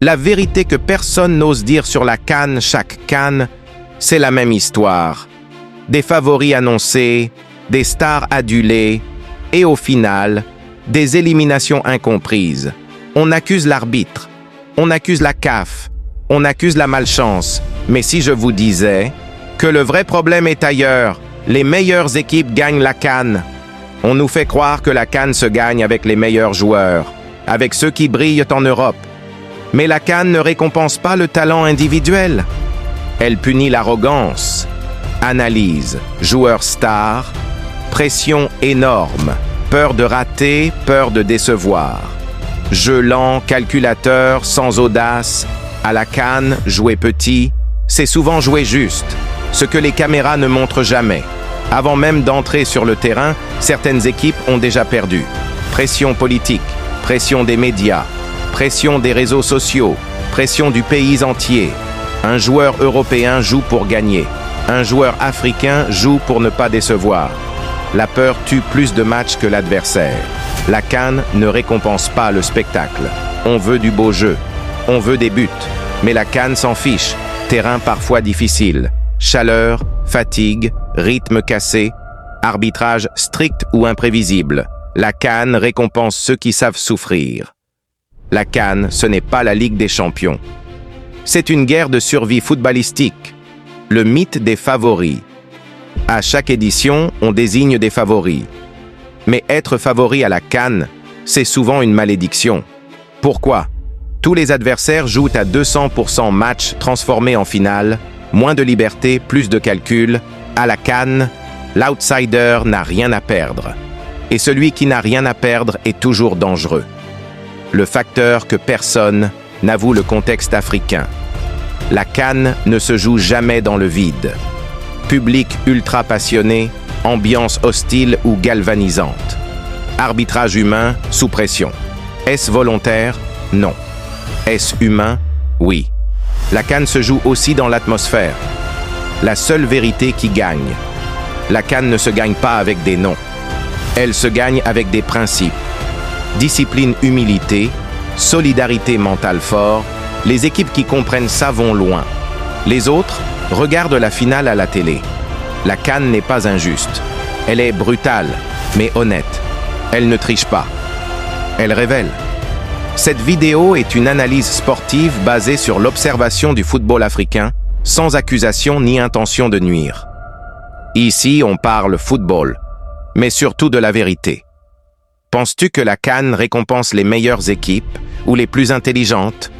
La vérité que personne n'ose dire sur la CAN chaque CAN, c'est la même histoire. Des favoris annoncés, des stars adulées, et au final, des éliminations incomprises. On accuse l'arbitre, on accuse la CAF, on accuse la malchance. Mais si je vous disais que le vrai problème est ailleurs, les meilleures équipes gagnent la CAN. On nous fait croire que la CAN se gagne avec les meilleurs joueurs, avec ceux qui brillent en Europe. Mais la CAN ne récompense pas le talent individuel. Elle punit l'arrogance. Analyse, joueurs stars, pression énorme, peur de rater, peur de décevoir. Jeu lent, calculateur, sans audace. À la CAN, jouer petit, c'est souvent jouer juste, ce que les caméras ne montrent jamais. Avant même d'entrer sur le terrain, certaines équipes ont déjà perdu. Pression politique, pression des médias, pression des réseaux sociaux, pression du pays entier. Un joueur européen joue pour gagner. Un joueur africain joue pour ne pas décevoir. La peur tue plus de matchs que l'adversaire. La CAN ne récompense pas le spectacle. On veut du beau jeu. On veut des buts. Mais la CAN s'en fiche. Terrain parfois difficile. Chaleur, fatigue, rythme cassé, arbitrage strict ou imprévisible. La CAN récompense ceux qui savent souffrir. La CAN, ce n'est pas la Ligue des champions. C'est une guerre de survie footballistique. Le mythe des favoris. À chaque édition, on désigne des favoris. Mais être favori à la CAN, c'est souvent une malédiction. Pourquoi? Tous les adversaires jouent à 200% match transformé en finale, moins de liberté, plus de calcul. À la CAN, l'outsider n'a rien à perdre. Et celui qui n'a rien à perdre est toujours dangereux. Le facteur que personne n'avoue le contexte africain. La CAN ne se joue jamais dans le vide. Public ultra passionné, ambiance hostile ou galvanisante. Arbitrage humain sous pression. Est-ce volontaire? Non. Est-ce humain? Oui. La CAN se joue aussi dans l'atmosphère. La seule vérité qui gagne. La CAN ne se gagne pas avec des noms. Elle se gagne avec des principes. Discipline, humilité, solidarité mentale fort. Les équipes qui comprennent ça vont loin. Les autres regardent la finale à la télé. La CAN n'est pas injuste. Elle est brutale, mais honnête. Elle ne triche pas. Elle révèle. Cette vidéo est une analyse sportive basée sur l'observation du football africain, sans accusation ni intention de nuire. Ici, on parle football, mais surtout de la vérité. Penses-tu que la CAN récompense les meilleures équipes ou les plus intelligentes?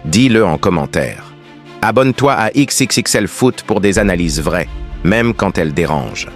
Dis-le en commentaire. Abonne-toi à XXXL Foot pour des analyses vraies, même quand elles dérangent.